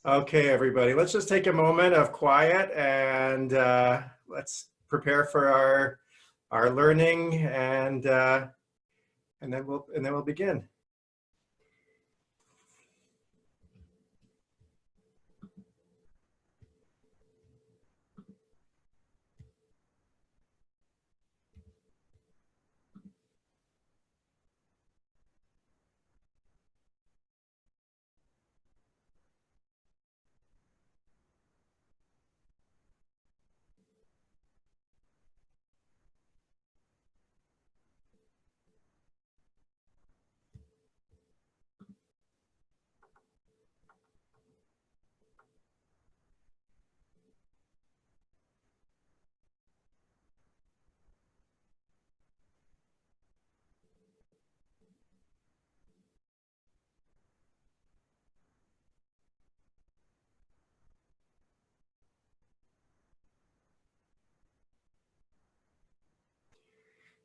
Okay, everybody, let's just take a moment of quiet and let's prepare for our learning and then we'll begin.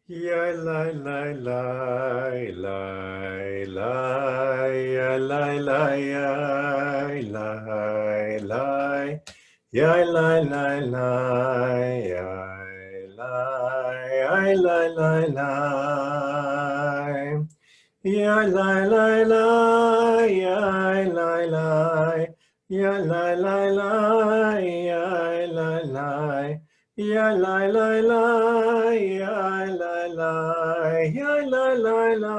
Ya la la la la la ya la la ya la la ya la la la ya la ya la la la ya la la la ya la la ya la la la ya la la ya la la la, ya la la, ya la la la,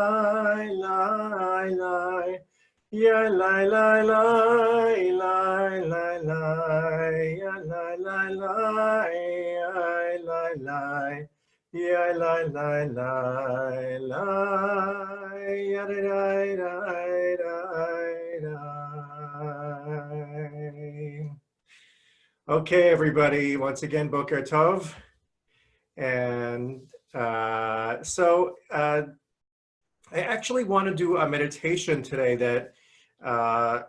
la la, ya la la la, la la la, ya la la la, ya la la, ya la la la, la, ya da da da da da. Okay, everybody, once again, Boker Tov. And I actually want to do a meditation today that I'm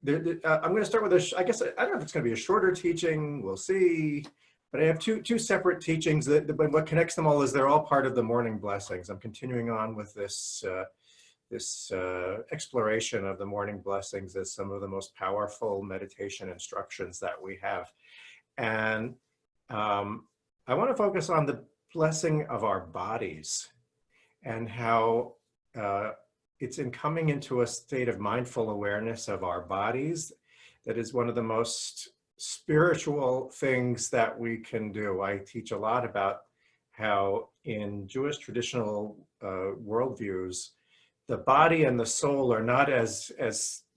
going to start with I guess, I don't know if it's going to be a shorter teaching, we'll see. But I have two separate teachings that what connects them all is they're all part of the morning blessings. I'm continuing on with this exploration of the morning blessings as some of the most powerful meditation instructions that we have. And I want to focus on the blessing of our bodies and how it's in coming into a state of mindful awareness of our bodies that is one of the most spiritual things that we can do. I teach a lot about how in Jewish traditional worldviews, the body and the soul are not as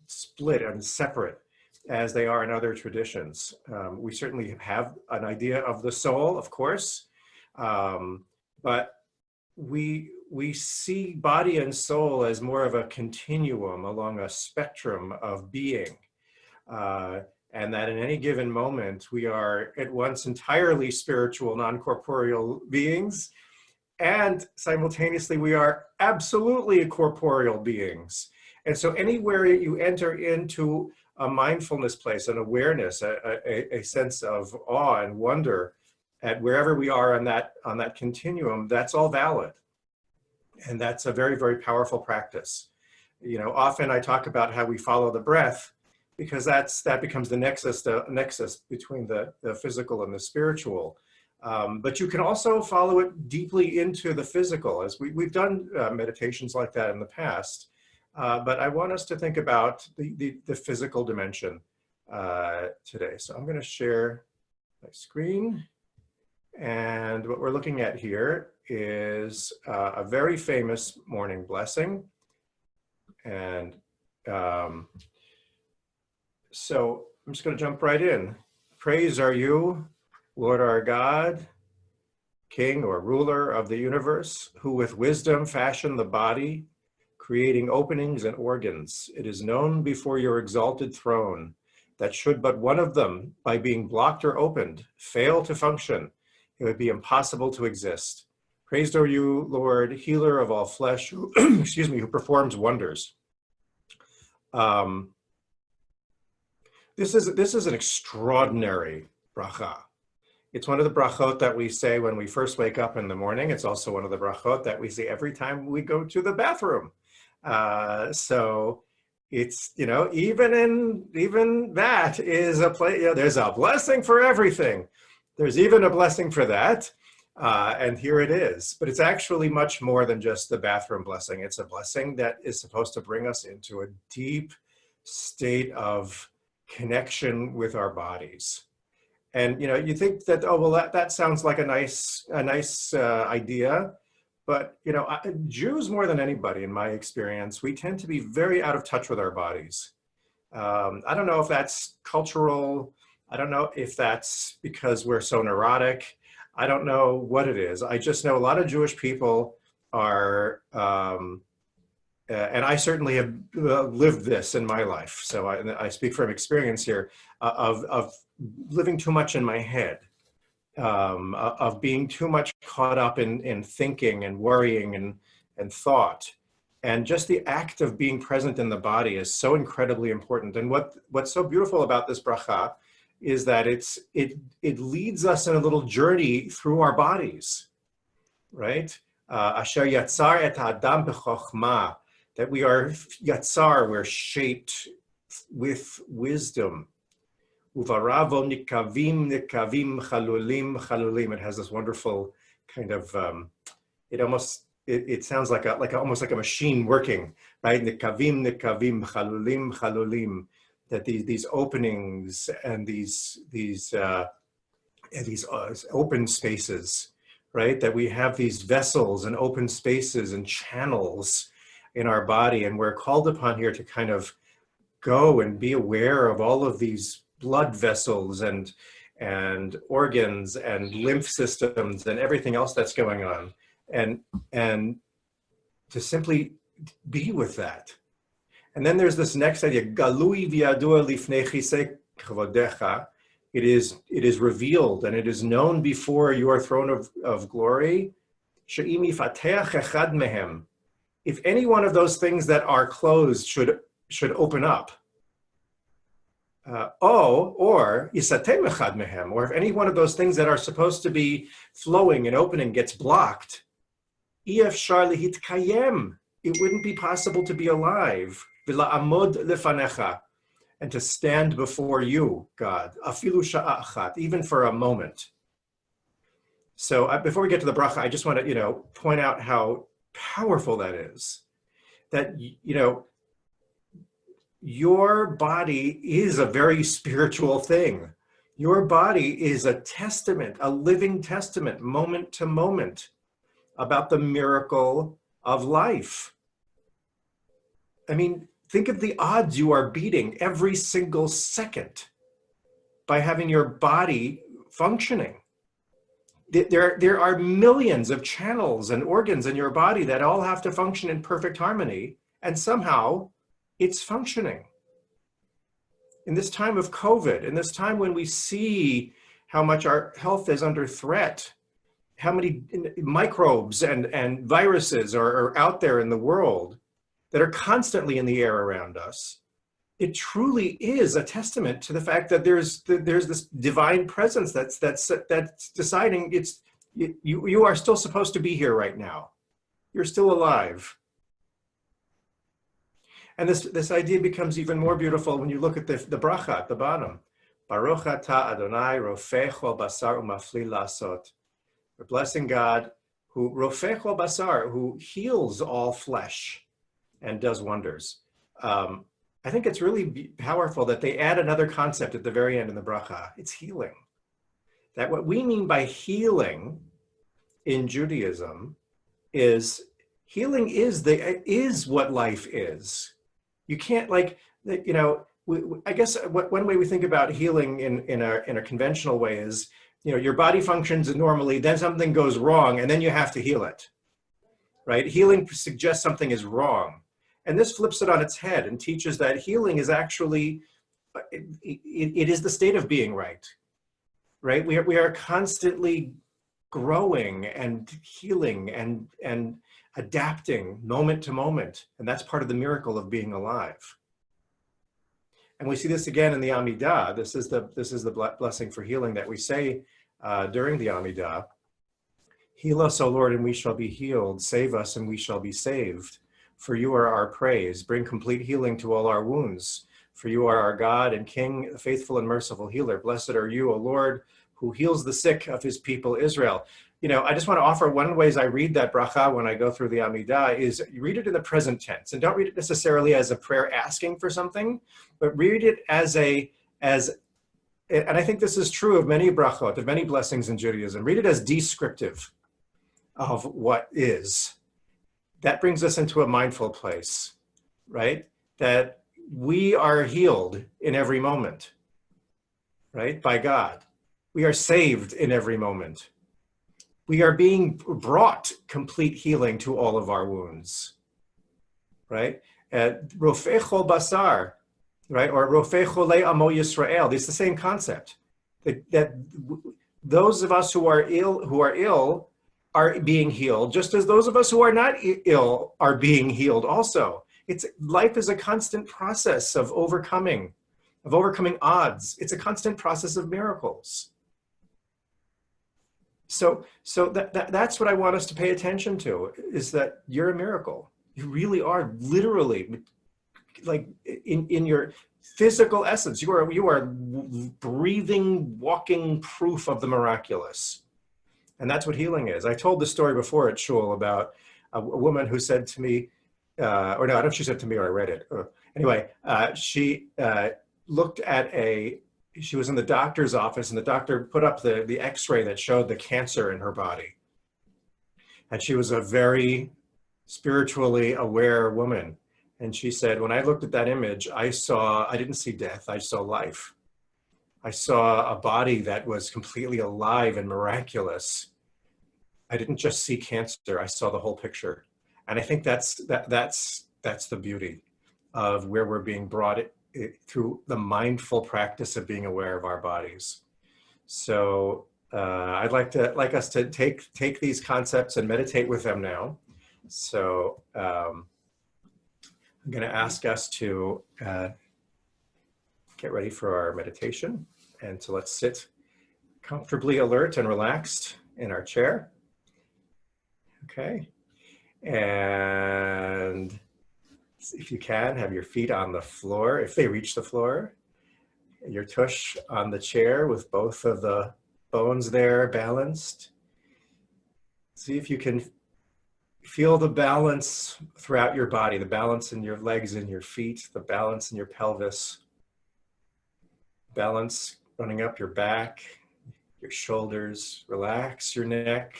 split and separate as they are in other traditions. We certainly have an idea of the soul, of course, but we see body and soul as more of a continuum along a spectrum of being. And that in any given moment, we are at once entirely spiritual, non-corporeal beings, and simultaneously we are absolutely corporeal beings. And so anywhere you enter into a mindfulness place, an awareness, a sense of awe and wonder at wherever we are on that continuum, that's all valid. And that's a very, very powerful practice. You know, often I talk about how we follow the breath because that becomes the nexus between the physical and the spiritual. But you can also follow it deeply into the physical, as we've done meditations like that in the past. But I want us to think about the physical dimension today. So I'm going to share my screen. And what we're looking at here is a very famous morning blessing. And so I'm just going to jump right in. Praise are you, Lord our God, King or ruler of the universe, who with wisdom fashioned the body, creating openings and organs. It is known before your exalted throne that should but one of them, by being blocked or opened, fail to function, it would be impossible to exist. Praised are you, Lord, healer of all flesh, who, excuse me, who performs wonders. This is an extraordinary bracha. It's one of the brachot that we say when we first wake up in the morning. It's also one of the brachot that we say every time we go to the bathroom. So it's, even that is a place, there's a blessing for everything. There's even a blessing for that. And here it is. But it's actually much more than just the bathroom blessing. It's a blessing that is supposed to bring us into a deep state of connection with our bodies. And you think that, oh well, that sounds like a nice idea, but Jews more than anybody, in my experience, we tend to be very out of touch with our bodies. I don't know if that's cultural. I don't know if that's because we're so neurotic. I don't know what it is. I just know a lot of Jewish people are, and I certainly have lived this in my life. So I speak from experience here of living too much in my head, of being too much caught up in thinking and worrying and thought. And just the act of being present in the body is so incredibly important. And what's so beautiful about this bracha is that it leads us in a little journey through our bodies, right? Asher yatzar et ha'adam b'chokhmah, that we are yatzar, we're shaped with wisdom. Uvaravo nikavim chalulim chalulim. It has this wonderful kind of, it sounds like almost like a machine working, right? Nikavim chalulim chalulim. That these openings and these open spaces, right? That we have these vessels and open spaces and channels in our body, and we're called upon here to kind of go and be aware of all of these blood vessels and organs and lymph systems and everything else that's going on, and to simply be with that. And then there's this next idea, galui v'yadua lifnei chisei kvodecha. It is revealed and it is known before your throne of glory. She'im yifateach echad mehem. If any one of those things that are closed should open up, or yisatem echad mehem, or if any one of those things that are supposed to be flowing and opening gets blocked, iyefshar lehitkayem. It wouldn't be possible to be alive. V'la'amod lefanecha, and to stand before you, God, afilu sha'a achat, even for a moment. So before we get to the bracha, I just want to, point out how powerful that is. That, your body is a very spiritual thing. Your body is a testament, a living testament, moment to moment, about the miracle of life. I mean, think of the odds you are beating every single second by having your body functioning. There are millions of channels and organs in your body that all have to function in perfect harmony, and somehow it's functioning. In this time of COVID, in this time when we see how much our health is under threat, how many microbes and viruses are out there in the world that are constantly in the air around us, it truly is a testament to the fact that there's this divine presence that's deciding you are still supposed to be here right now. You're still alive. And this idea becomes even more beautiful when you look at the bracha at the bottom. Baruch atah Adonai rofech kol basar umafli lasot. We're blessing God who rofech kol basar, who heals all flesh and does wonders. I think it's really powerful that they add another concept at the very end in the bracha. It's healing. That what we mean by healing in Judaism is healing is what life is. You can't I guess one way we think about healing in a conventional way is, your body functions normally, then something goes wrong, and then you have to heal it, right? Healing suggests something is wrong. And this flips it on its head and teaches that healing is actually, it is the state of being right? We are constantly growing and healing and adapting moment to moment. And that's part of the miracle of being alive. And we see this again in the Amidah. This is the blessing for healing that we say during the Amidah. Heal us, O Lord, and we shall be healed. Save us, and we shall be saved. for you are our praise. Bring complete healing to all our wounds, for you are our God and King, the faithful and merciful healer. Blessed are you, O Lord, who heals the sick of his people Israel. You know, I just want to offer one of the ways I read that bracha when I go through the Amidah is you read it in the present tense, and don't read it necessarily as a prayer asking for something, but read it as and I think this is true of many brachot, of many blessings in Judaism. Read it as descriptive of what is. That brings us into a mindful place, right? That we are healed in every moment, right? By God. We are saved in every moment. We are being brought complete healing to all of our wounds, right? Rofei chol basar, right? Or Rofei cholei amo Yisrael. It's the same concept. That those of us who are ill are being healed, just as those of us who are not ill are being healed also. Life is a constant process of overcoming odds. It's a constant process of miracles. So that's what I want us to pay attention to, is that you're a miracle. You really are, literally, like in your physical essence. You are breathing, walking proof of the miraculous. And that's what healing is. I told the story before at Shul about a woman who said to me, or no, I don't know if she said to me or I read it. Anyway, she looked at she was in the doctor's office, and the doctor put up the x-ray that showed the cancer in her body. And she was a very spiritually aware woman. And she said, when I looked at that image, I didn't see death, I saw life. I saw a body that was completely alive and miraculous. I didn't just see cancer, I saw the whole picture. And I think that's the beauty of where we're being brought through the mindful practice of being aware of our bodies. So I'd like us to take these concepts and meditate with them now. So I'm going to ask us to get ready for our meditation, and so let's sit comfortably alert and relaxed in our chair. Okay. And if you can, have your feet on the floor, if they reach the floor, your tush on the chair with both of the bones there balanced. See if you can feel the balance throughout your body, the balance in your legs and your feet, the balance in your pelvis, balance running up your back, your shoulders. Relax your neck,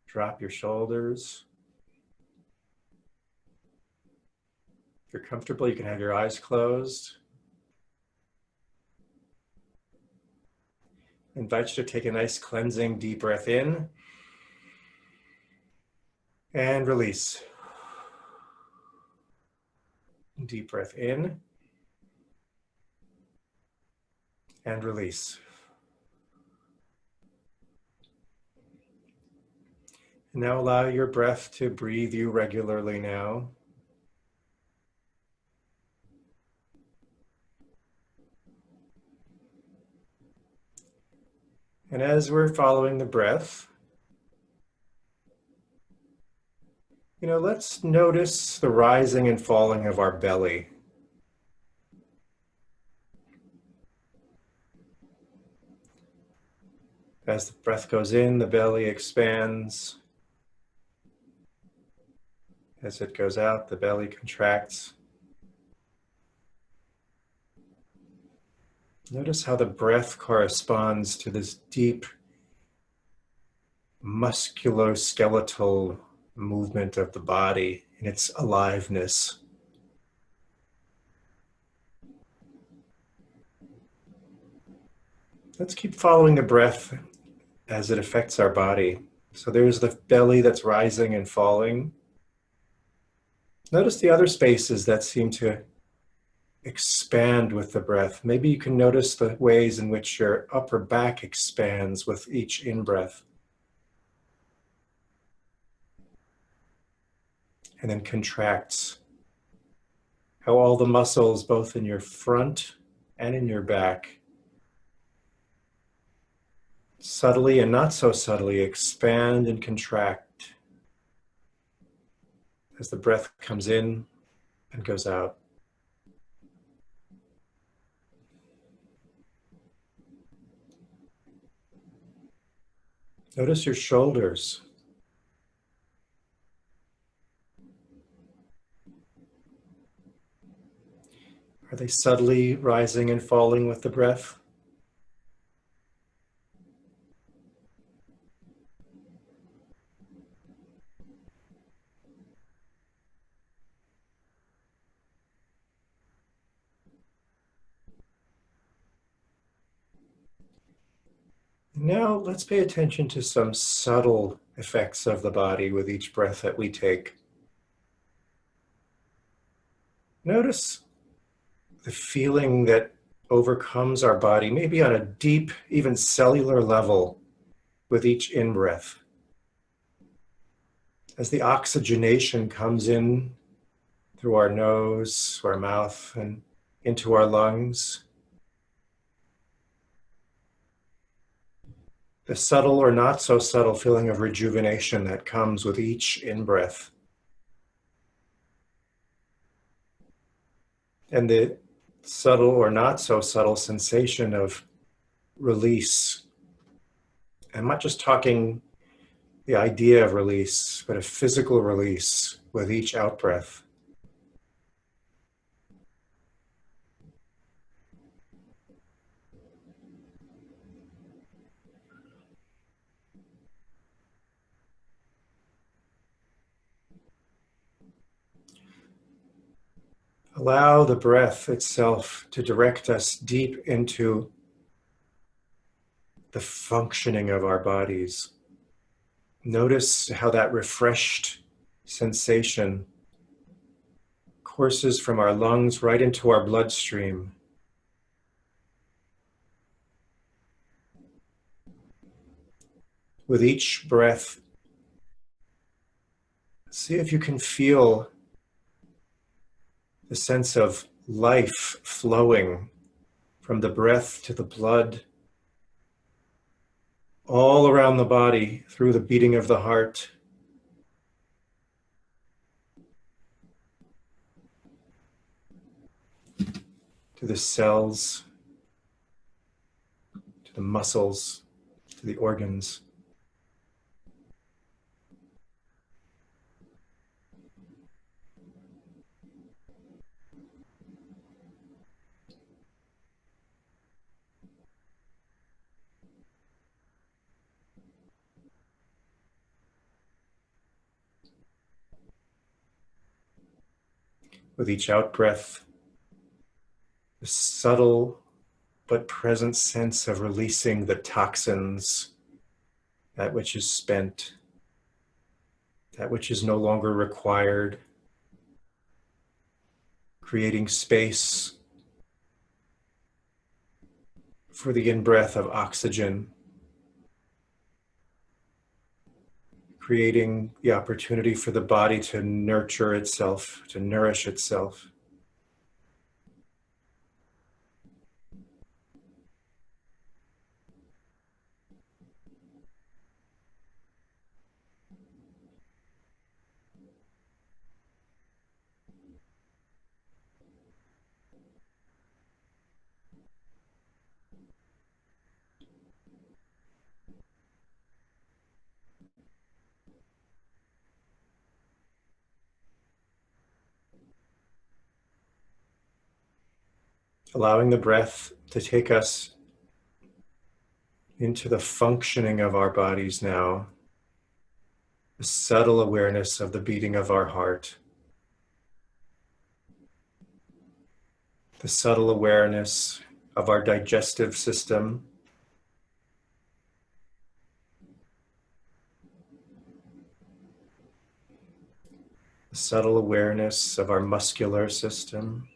drop your shoulders. If you're comfortable, you can have your eyes closed. I invite you to take a nice cleansing deep breath in and release. Deep breath in and release. And now allow your breath to breathe you regularly now. And as we're following the breath, let's notice the rising and falling of our belly. As the breath goes in, the belly expands. As it goes out, the belly contracts. Notice how the breath corresponds to this deep musculoskeletal movement of the body in its aliveness. Let's keep following the breath as it affects our body. So there's the belly that's rising and falling. Notice the other spaces that seem to expand with the breath. Maybe you can notice the ways in which your upper back expands with each in-breath. And then contracts. How all the muscles, both in your front and in your back, subtly and not so subtly expand and contract as the breath comes in and goes out. Notice your shoulders. Are they subtly rising and falling with the breath? Now let's pay attention to some subtle effects of the body with each breath that we take. Notice the feeling that overcomes our body, maybe on a deep, even cellular level, with each in-breath. As the oxygenation comes in through our nose, our mouth, and into our lungs, the subtle or not so subtle feeling of rejuvenation that comes with each in-breath. And the subtle or not so subtle sensation of release. I'm not just talking the idea of release, but a physical release with each out-breath. Allow the breath itself to direct us deep into the functioning of our bodies. Notice how that refreshed sensation courses from our lungs right into our bloodstream. With each breath, see if you can feel the sense of life flowing from the breath to the blood, all around the body through the beating of the heart. To the cells, to the muscles, to the organs. With each out-breath, the subtle but present sense of releasing the toxins, that which is spent, that which is no longer required, creating space for the in-breath of oxygen, creating the opportunity for the body to nurture itself, to nourish itself. Allowing the breath to take us into the functioning of our bodies now, the subtle awareness of the beating of our heart, the subtle awareness of our digestive system, the subtle awareness of our muscular system,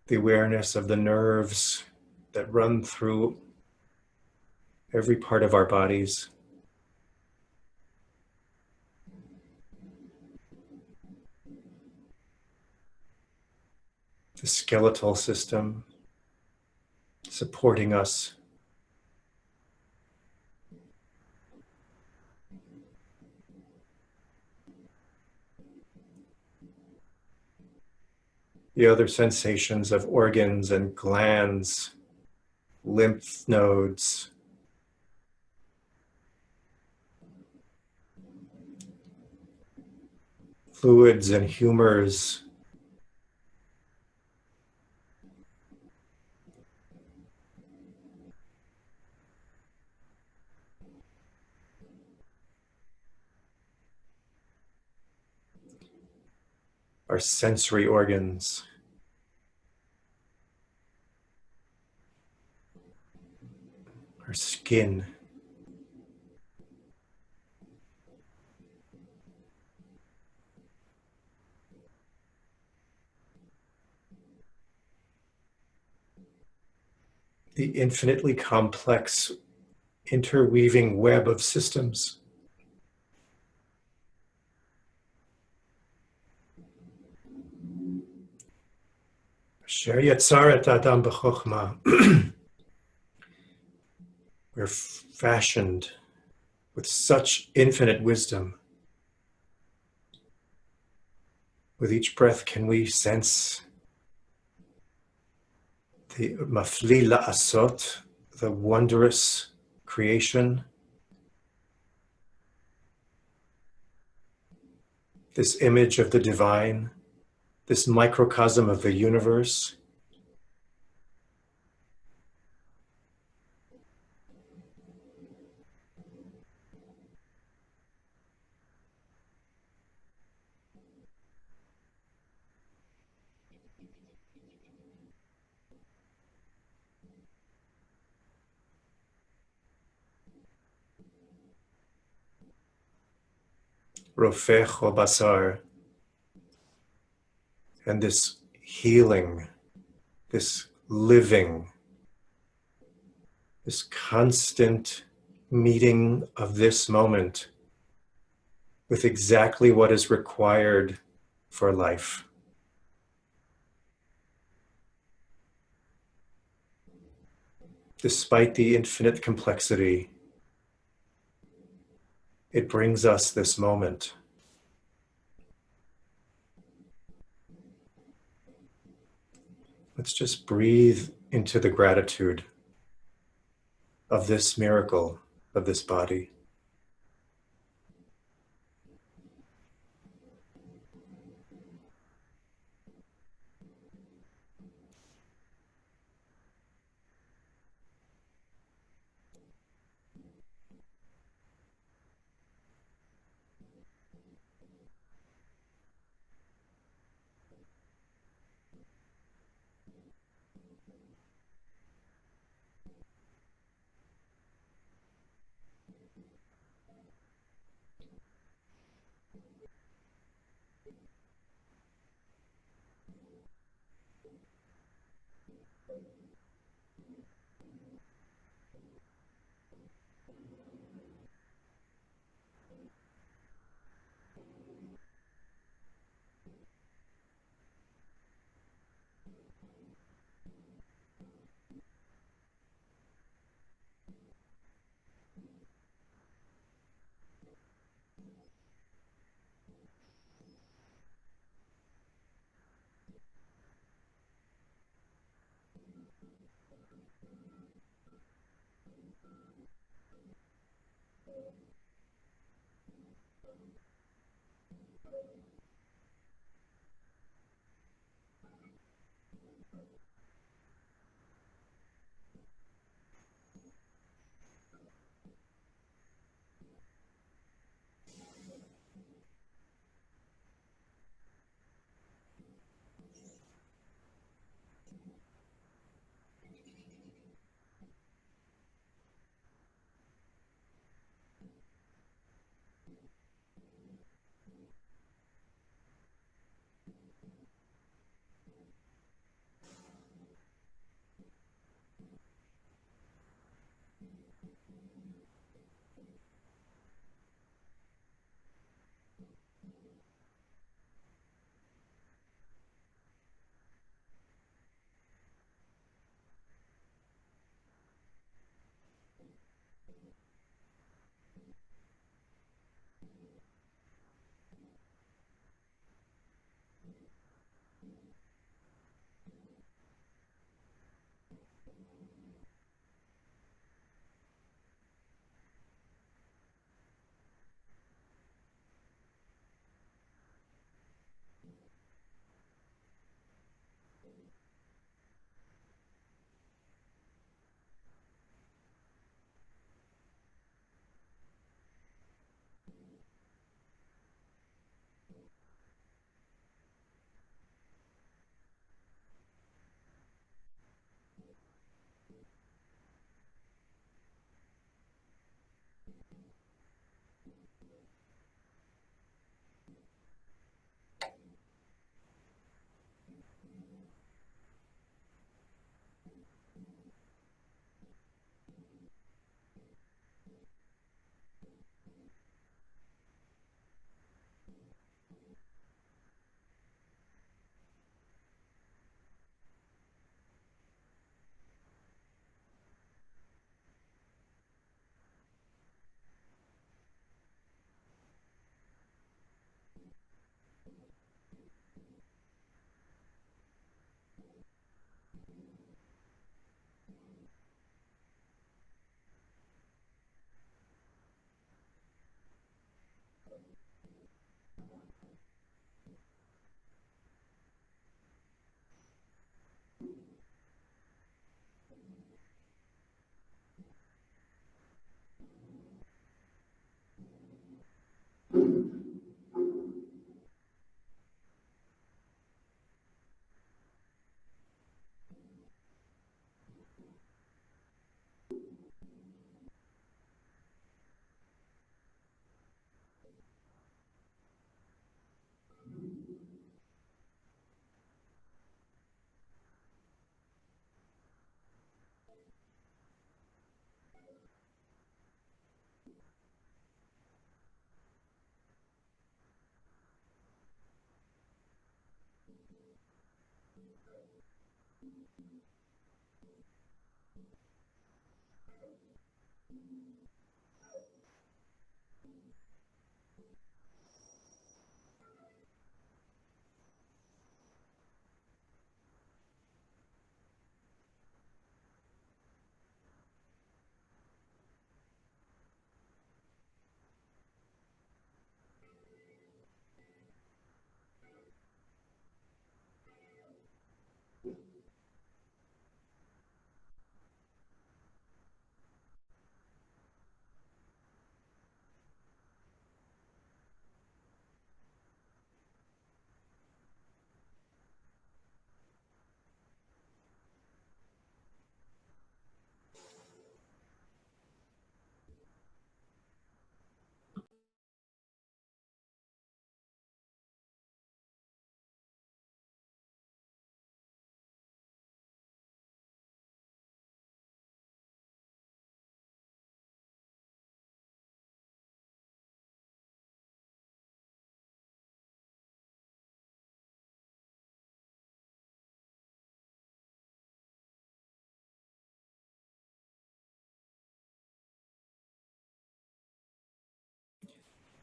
the awareness of the nerves that run through every part of our bodies. The skeletal system, supporting us. The other sensations of organs and glands, lymph nodes, fluids and humors, our sensory organs, our skin, the infinitely complex interweaving web of systems. Asher yatzaret adam b'chokhmah. We're fashioned with such infinite wisdom. With each breath, can we sense the mafli la'asot, the wondrous creation, this image of the divine, this microcosm of the universe. Rofech basar, and this healing, this living, this constant meeting of this moment with exactly what is required for life. Despite the infinite complexity, it brings us this moment. Let's just breathe into the gratitude of this miracle of this body.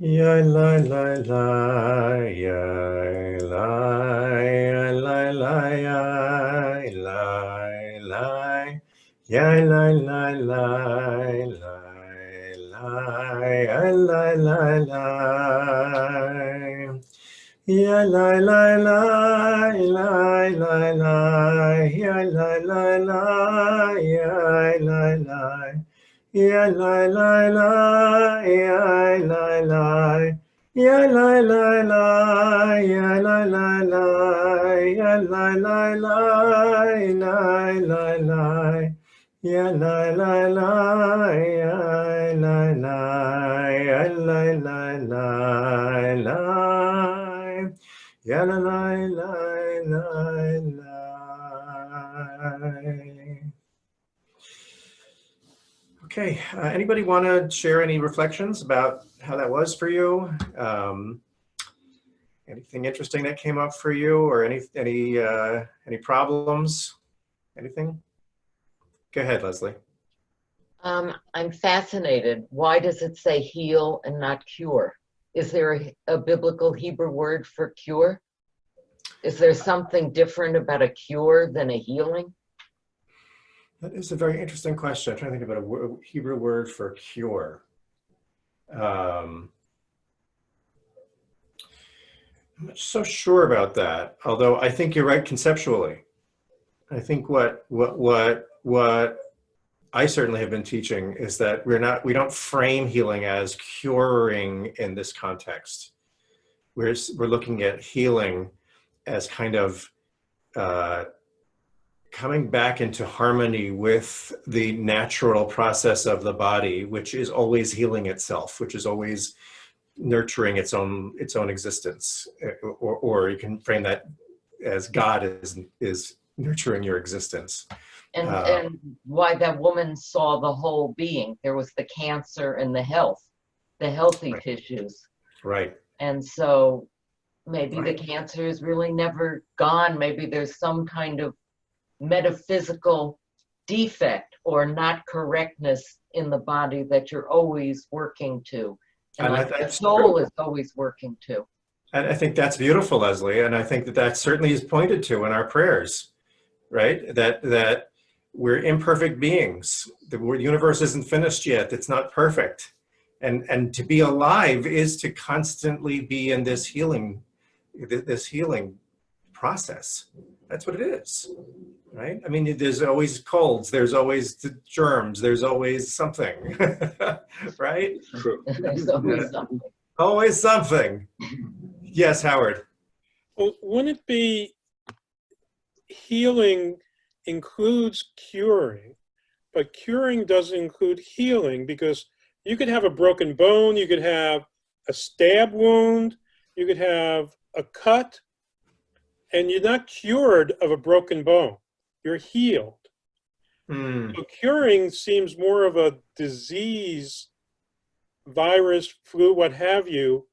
Ya la la la, ya la, ya la la, ya la la, ya la la la, ya la la la. Ya la la la, la la la, ya la la la, ya la la. Ya la la la, ya la la, ya la la la, ya la la la, ya la la la, la la la, ya la la la, ya la la, ya la la la, ya la la la. Okay, anybody want to share any reflections about how that was for you? Anything interesting that came up for you, or any problems? Anything? Go ahead, Leslie. I'm fascinated. Why does it say heal and not cure? Is there a biblical Hebrew word for cure? Is there something different about a cure than a healing? That is a very interesting question. I'm trying to think about a Hebrew word for cure. I'm not so sure about that, although I think you're right conceptually. I think what I certainly have been teaching is that we don't frame healing as curing in this context. We're looking at healing as kind of coming back into harmony with the natural process of the body, which is always healing itself, which is always nurturing its own existence. Or you can frame that as God is nurturing your existence. And why that woman saw the whole being. There was the cancer and the healthy Right. tissues. Right. And so maybe Right. the cancer is really never gone. Maybe there's some kind of metaphysical defect or not correctness in the body that you're always working to. And like the soul is always working to. And I think that's beautiful, Leslie. And I think that certainly is pointed to in our prayers, right? That we're imperfect beings. The universe isn't finished yet. It's not perfect. And to be alive is to constantly be in this healing process. That's what it is, right? I mean, there's always colds, there's always germs, there's always something, right? There's always something. Always something. Yes, Howard. Well, wouldn't it be healing includes curing, but curing doesn't include healing, because you could have a broken bone, you could have a stab wound, you could have a cut, and you're not cured of a broken bone. You're healed. So curing seems more of a disease, virus, flu, what have you,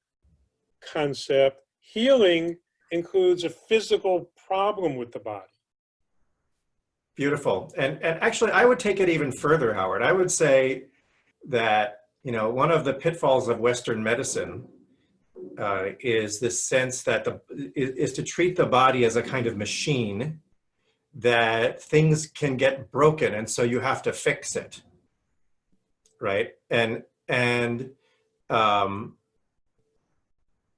concept. Healing includes a physical problem with the body. Beautiful. And actually, I would take it even further, Howard. I would say that, one of the pitfalls of Western medicine is this sense that is to treat the body as a kind of machine that things can get broken, and so you have to fix it, right? And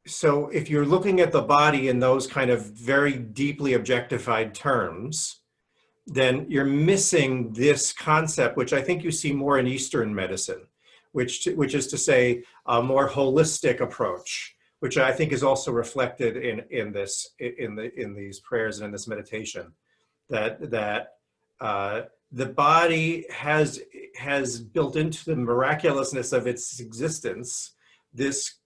so if you're looking at the body in those kind of very deeply objectified terms, then you're missing this concept, which I think you see more in Eastern medicine, which is to say a more holistic approach, which I think is also reflected in these prayers and in this meditation, that the body has built into the miraculousness of its existence this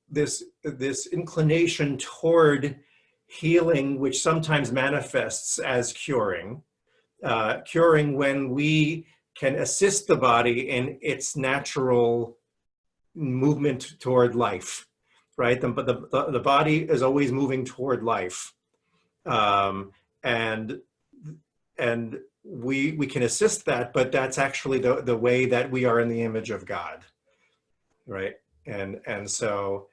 inclination toward healing, which sometimes manifests as curing. Curing when we can assist the body in its natural movement toward life, right? The body is always moving toward life, and we can assist that, but that's actually the way that we are in the image of God, right? And so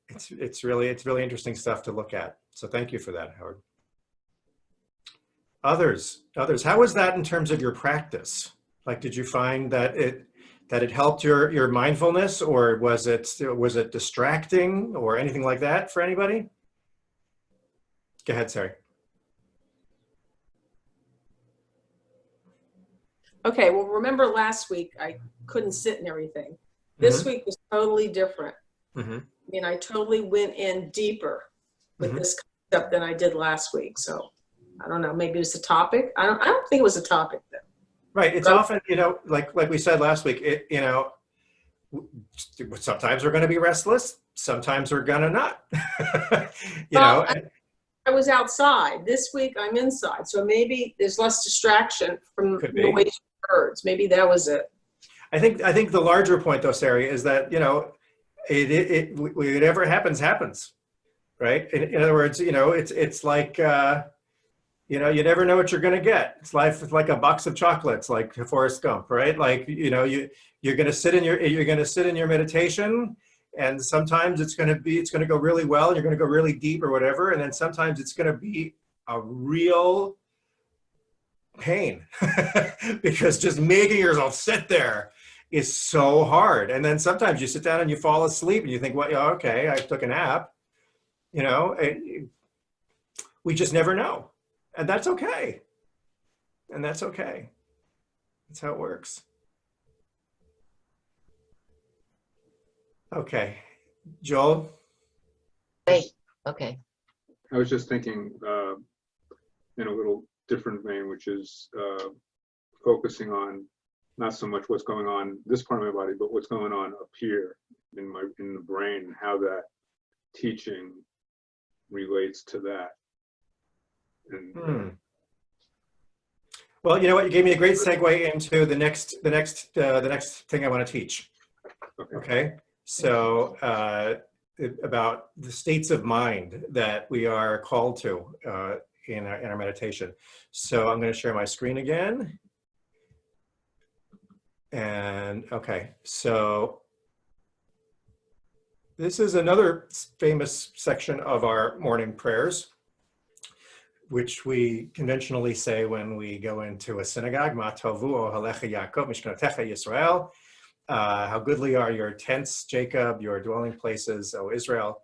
it's really interesting stuff to look at. So thank you for that, Howard. Others, how was that in terms of your practice? Like, did you find that it helped your mindfulness, or was it distracting or anything like that for anybody? Go ahead, Sari. Okay, well, remember last week I couldn't sit and everything. This week was totally different. I mean, I totally went in deeper with this concept than I did last week. So I don't know, maybe it's a topic. I don't think it was a topic though. Right. It's often, like we said last week, sometimes we're going to be restless. Sometimes we're going to not, I was outside. This week I'm inside. So maybe there's less distraction from noise and birds. Maybe that was it. I think the larger point though, Sari, is that, whatever happens, right? In other words, it's like, you never know what you're going to get. It's like a box of chocolates, like Forrest Gump, right? Like, you're going to sit in your meditation, and sometimes it's going to go really well, and you're going to go really deep or whatever. And then sometimes it's going to be a real pain because just making yourself sit there is so hard. And then sometimes you sit down and you fall asleep and you think, well, yeah, okay, I took a nap. We just never know. And that's okay. That's how it works. Okay. Joel? Hey, okay. I was just thinking in a little different vein, which is focusing on not so much what's going on this part of my body, but what's going on up here in the brain, and how that teaching relates to that. And Well, you know what? You gave me a great segue into the next thing I want to teach. Okay. So about the states of mind that we are called to in our meditation. So I'm going to share my screen again. And okay, so this is another famous section of our morning prayers, which we conventionally say when we go into a synagogue. Ma tovu ohalecha Yaakov mishkanetecha Yisrael. How goodly are your tents, Jacob, your dwelling places, O Israel.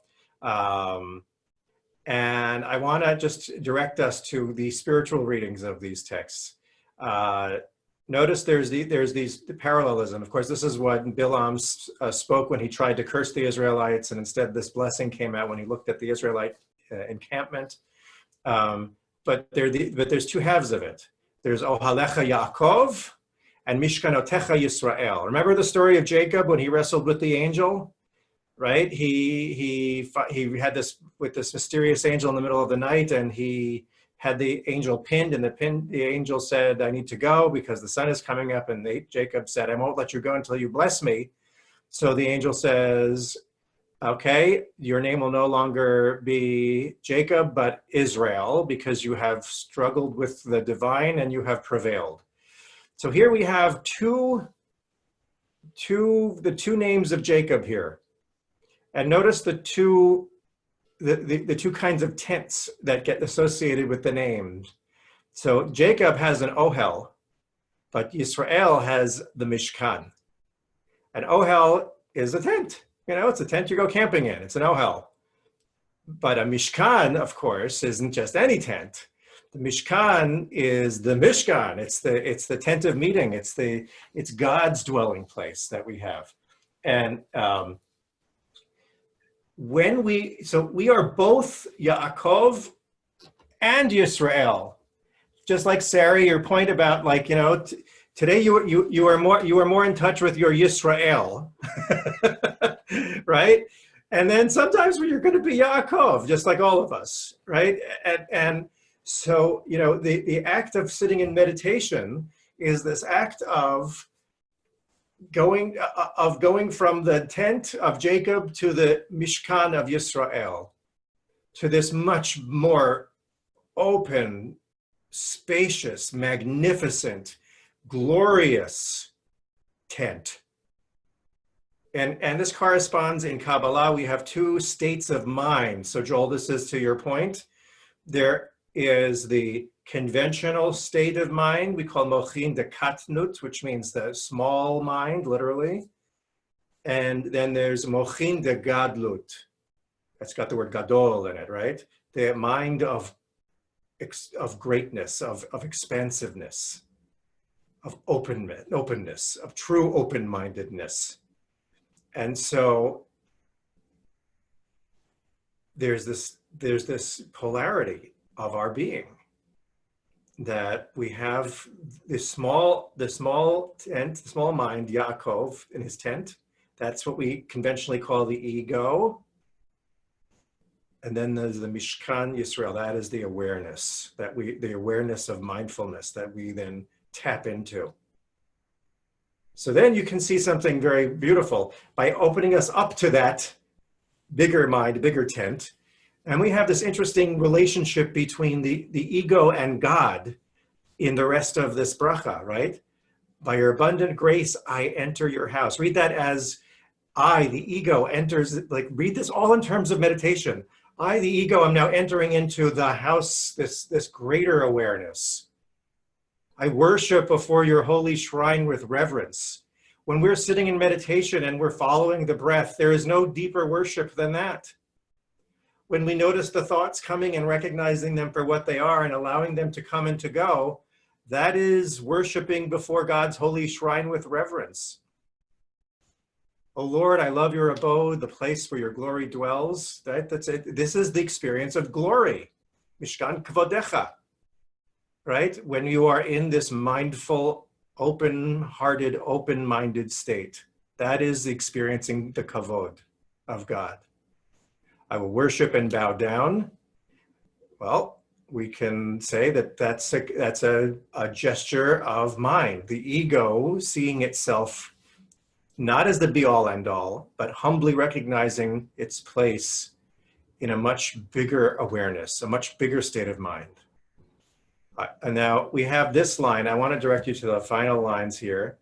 And I want to just direct us to the spiritual readings of these texts. Notice there's these parallelism. Of course, this is what Bilam spoke when he tried to curse the Israelites, and instead this blessing came out when he looked at the Israelite encampment. But there's two halves of it. There's Ohalecha Yaakov and Mishkanotecha Yisrael. Remember the story of Jacob when he wrestled with the angel, right? He had this with this mysterious angel in the middle of the night, and he had the angel pinned, and the angel said, I need to go because the sun is coming up. And Jacob said, I won't let you go until you bless me. So the angel says, Okay, your name will no longer be Jacob, but Israel, because you have struggled with the divine and you have prevailed. So here we have the two names of Jacob here. And notice the two kinds of tents that get associated with the names. So Jacob has an ohel, but Yisrael has the Mishkan. An ohel is a tent. You know, it's a tent you go camping in. It's an ohel. But a Mishkan, of course, isn't just any tent. The Mishkan is the Mishkan. It's the tent of meeting. It's God's dwelling place that we have. And we are both Yaakov and Yisrael. Just like Sarah, your point about today you are more in touch with your Yisrael, right? And then sometimes you're going to be Yaakov, just like all of us, right? And so the act of sitting in meditation is this act of going from the tent of Jacob to the Mishkan of Yisrael, to this much more open, spacious, magnificent, glorious tent. And this corresponds in Kabbalah. We have two states of mind. So Joel, this is to your point. There is the conventional state of mind we call mochin de katnut, which means the small mind, literally. And then there's mochin de gadlut. That's got the word gadol in it, right? The mind of greatness, of expansiveness, of openness, of true open-mindedness. And so there's this polarity of our being, that we have this small tent, the small mind, Yaakov, in his tent. That's what we conventionally call the ego. And then there's the Mishkan Yisrael. That is the awareness, the awareness of mindfulness that we then tap into. So then you can see something very beautiful by opening us up to that bigger mind, bigger tent. And we have this interesting relationship between the ego and God in the rest of this bracha, right? By your abundant grace, I enter your house. Read that as I, the ego, enters, read this all in terms of meditation. I, the ego, am now entering into the house, this greater awareness. I worship before your holy shrine with reverence. When we're sitting in meditation and we're following the breath, there is no deeper worship than that. When we notice the thoughts coming and recognizing them for what they are and allowing them to come and to go, that is worshiping before God's holy shrine with reverence. Oh Lord, I love your abode, the place where your glory dwells. That's it. This is the experience of glory. Mishkan kvodecha. Right? When you are in this mindful, open-hearted, open-minded state, that is experiencing the kavod of God. I will worship and bow down. Well, we can say that that's a gesture of mind. The ego seeing itself not as the be-all, end-all, but humbly recognizing its place in a much bigger awareness, a much bigger state of mind. And now we have this line. I want to direct you to the final lines here,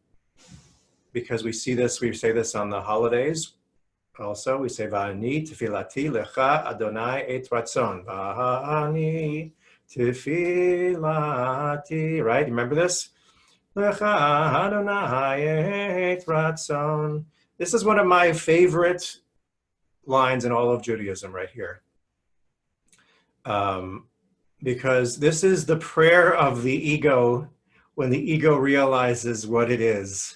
because we say this on the holidays. Also, we say, Va'ani tefilati lecha Adonai et ratzon. Va'ani tefilati, right? Remember this? Lecha Adonai et ratzon. This is one of my favorite lines in all of Judaism right here. Because this is the prayer of the ego when the ego realizes what it is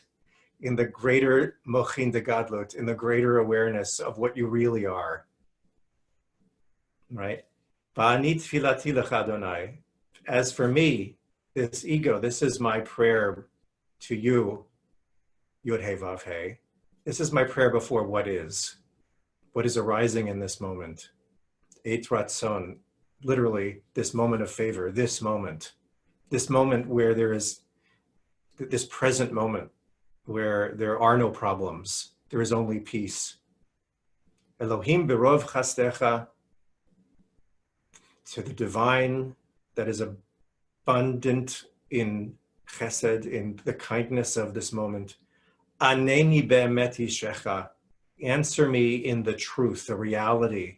in the greater mochin de gadlut, in the greater awareness of what you really are, right? Va'ani tefilati lecha Adonai. As for me, this ego, this is my prayer to you, Yod He Vav He. This is my prayer before what is arising in this moment. Et ratzon, literally this moment of favor, this moment where there is this present moment where there are no problems, there is only peace. Elohim berov chasdecha, to the divine that is abundant in chesed, in the kindness of this moment. Aneni be'emet yishecha, answer me in the truth, the reality,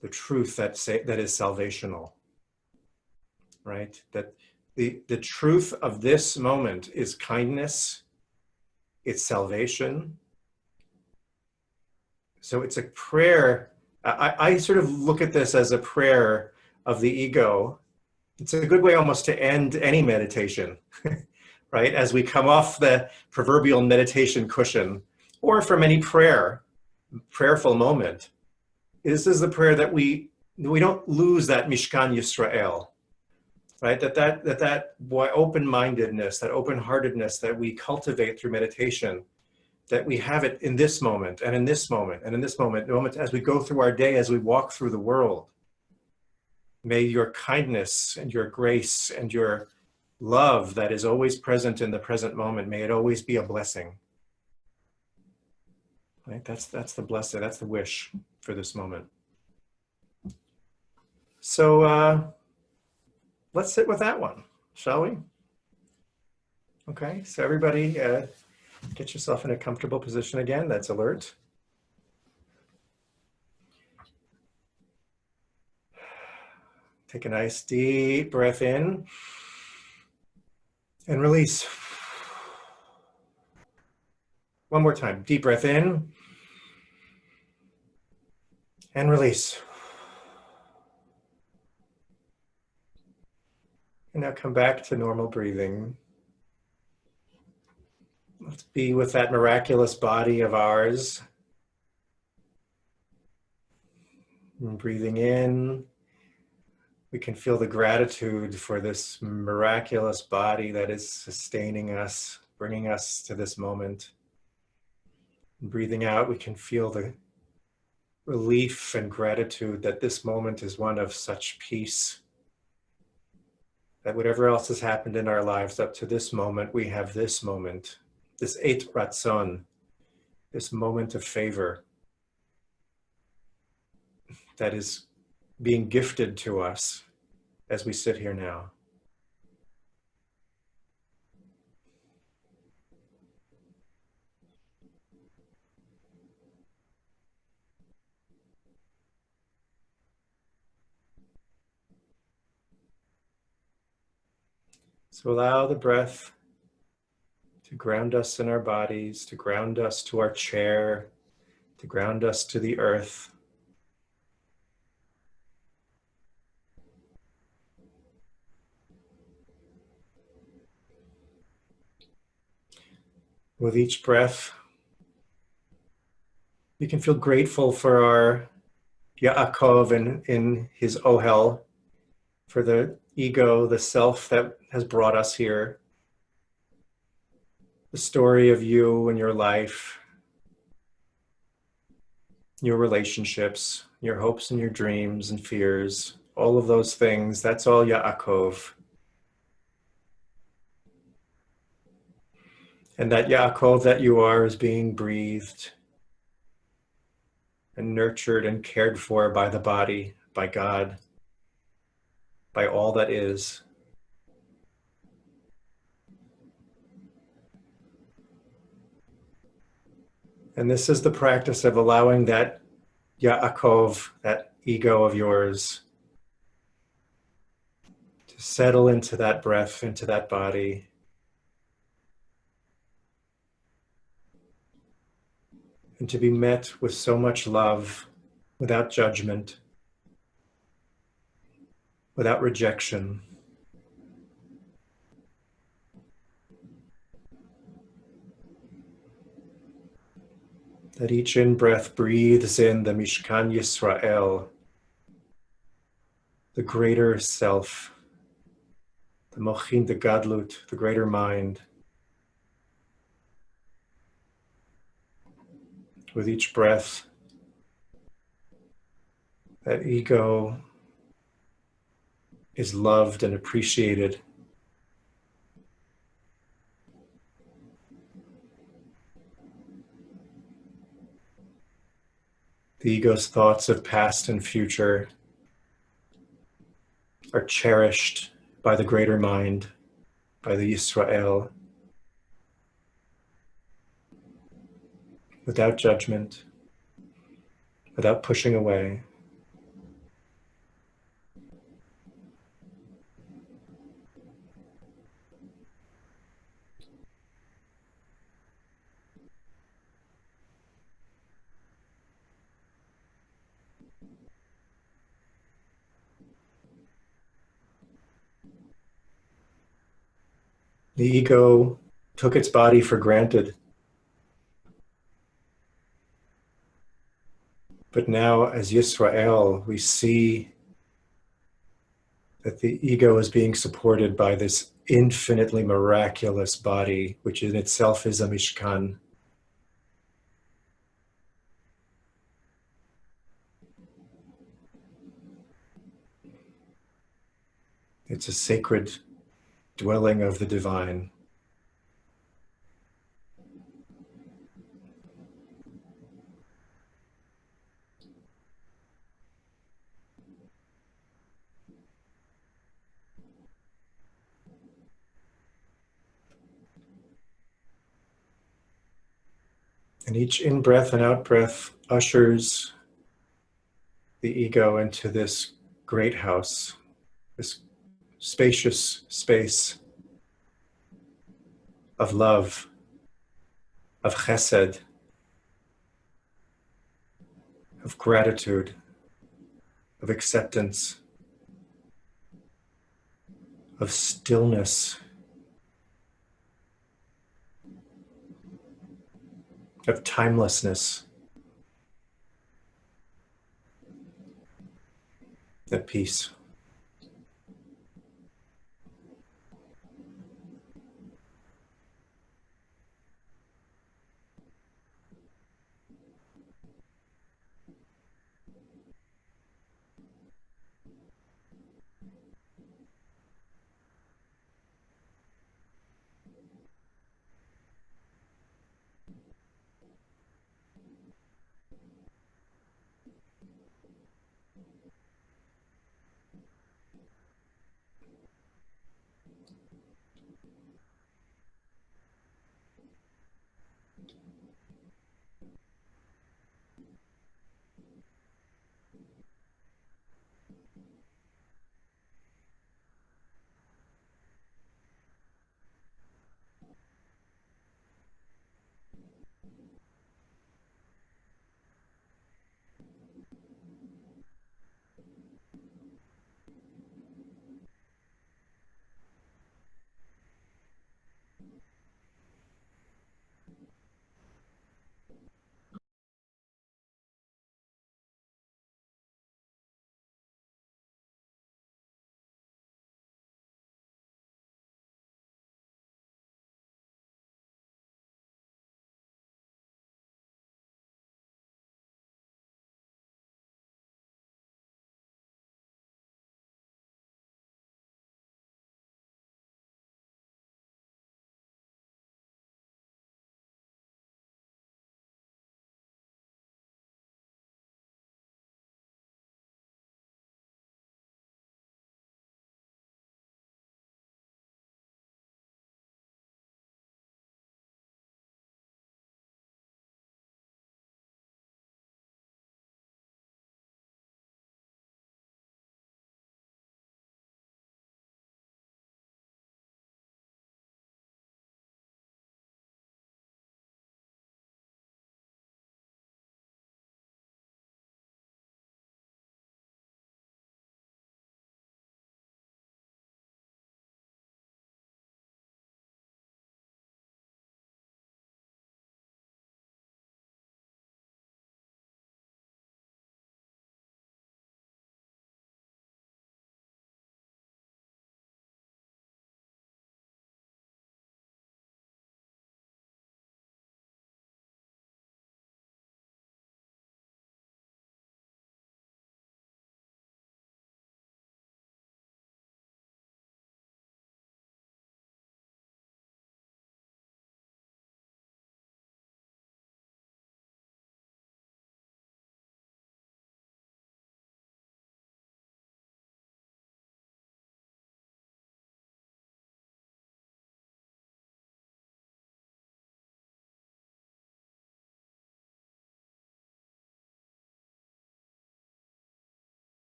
the truth that is salvational, right? That the truth of this moment is kindness, it's salvation. So it's a prayer. I sort of look at this as a prayer of the ego. It's a good way almost to end any meditation, right? As we come off the proverbial meditation cushion, or from any prayerful moment, this is the prayer that we don't lose that Mishkan Yisrael, right? That open-mindedness, that open-heartedness that we cultivate through meditation, that we have it in this moment and in this moment and in this moment as we go through our day, as we walk through the world. May your kindness and your grace and your love that is always present in the present moment, may it always be a blessing. Right? That's the blessing, that's the wish for this moment. So let's sit with that one, shall we? Okay, so everybody get yourself in a comfortable position again, that's alert. Take a nice deep breath in and release. One more time, deep breath in and release. And now come back to normal breathing. Let's be with that miraculous body of ours. And breathing in, we can feel the gratitude for this miraculous body that is sustaining us, bringing us to this moment. And breathing out, we can feel the relief and gratitude that this moment is one of such peace. That whatever else has happened in our lives up to this moment, we have this moment, this Eit Ratzon, this moment of favor that is being gifted to us as we sit here now. So allow the breath to ground us in our bodies, to ground us to our chair, to ground us to the earth. With each breath, we can feel grateful for our Yaakov in his Ohel, for the ego, the self that has brought us here, the story of you and your life, your relationships, your hopes and your dreams and fears, all of those things, that's all Yaakov. And that Yaakov that you are is being breathed and nurtured and cared for by the body, by God, by all that is. And this is the practice of allowing that Yaakov, that ego of yours, to settle into that breath, into that body. And to be met with so much love, without judgment, without rejection. That each in-breath breathes in the Mishkan Yisrael, the greater self, the Mochin, the Gadlut, the greater mind. With each breath, that ego is loved and appreciated. The ego's thoughts of past and future are cherished by the greater mind, by the Yisrael, without judgment, without pushing away. The ego took its body for granted. But now, as Yisrael, we see that the ego is being supported by this infinitely miraculous body, which in itself is a Mishkan. It's a sacred dwelling of the divine. And each in-breath and out-breath ushers the ego into this great house, this spacious space of love, of chesed, of gratitude, of acceptance, of stillness, of timelessness, of peace.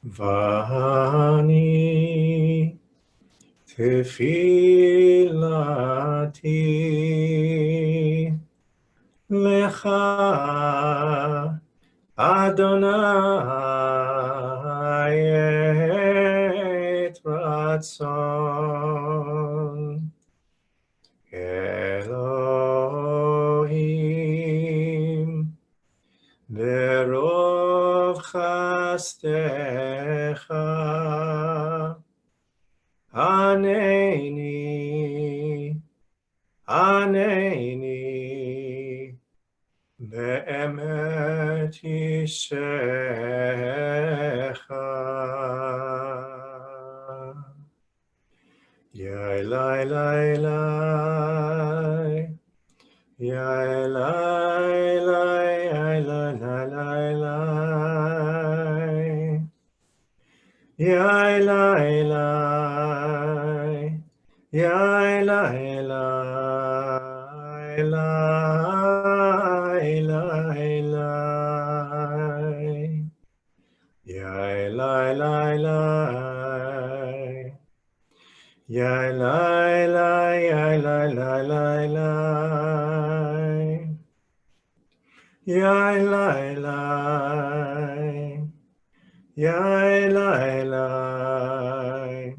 Vani tefilati lecha Adonai et ratzon Elohim berov chastecha Haneni Haneni Be'emet Yishecha Yailai lai lai Yailai lai Yailai lai lai Yailai lai Yailai lai lai lai lai Yailai lai lai Yailai lai Yailai lai lai lai Yailai lai Yailai lai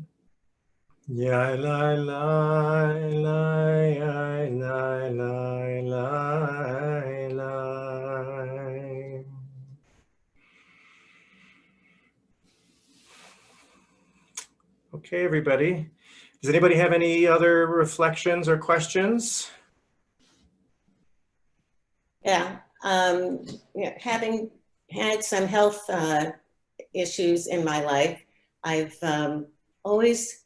Yailai lai lai Yailai lai lai lai Okay, everybody. Does anybody have any other reflections or questions? Yeah, having had some health issues in my life, I've always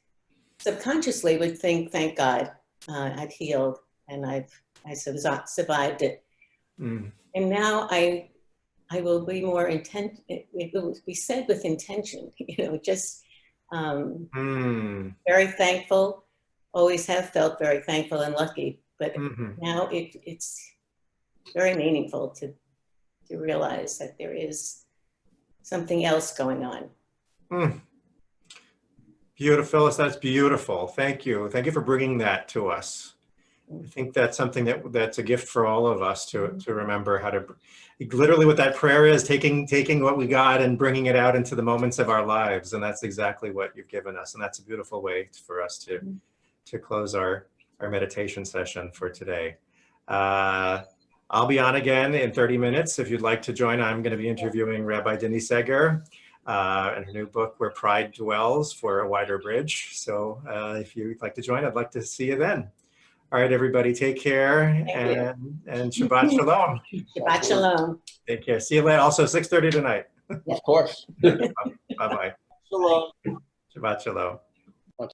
subconsciously would think, thank God, I've healed and I survived it. Mm. And now I will be more intent. It will be said with intention, just very thankful. Always have felt very thankful and lucky, but now it's very meaningful to realize that there is something else going on. Beautiful, Phyllis, that's beautiful. Thank you. Thank you for bringing that to us. I think that's something that's a gift for all of us to remember how to, literally what that prayer is, taking what we got and bringing it out into the moments of our lives. And that's exactly what you've given us. And that's a beautiful way for us to close our meditation session for today. I'll be on again in 30 minutes. If you'd like to join, I'm going to be interviewing Rabbi Denise Seger and her new book, Where Pride Dwells, for a Wider Bridge. So if you'd like to join, I'd like to see you then. All right, everybody, take care and Shabbat Shalom. Shabbat Shalom. Take care. See you later. Also 6:30 tonight. Of course. Bye-bye. Shalom. Shabbat Shalom.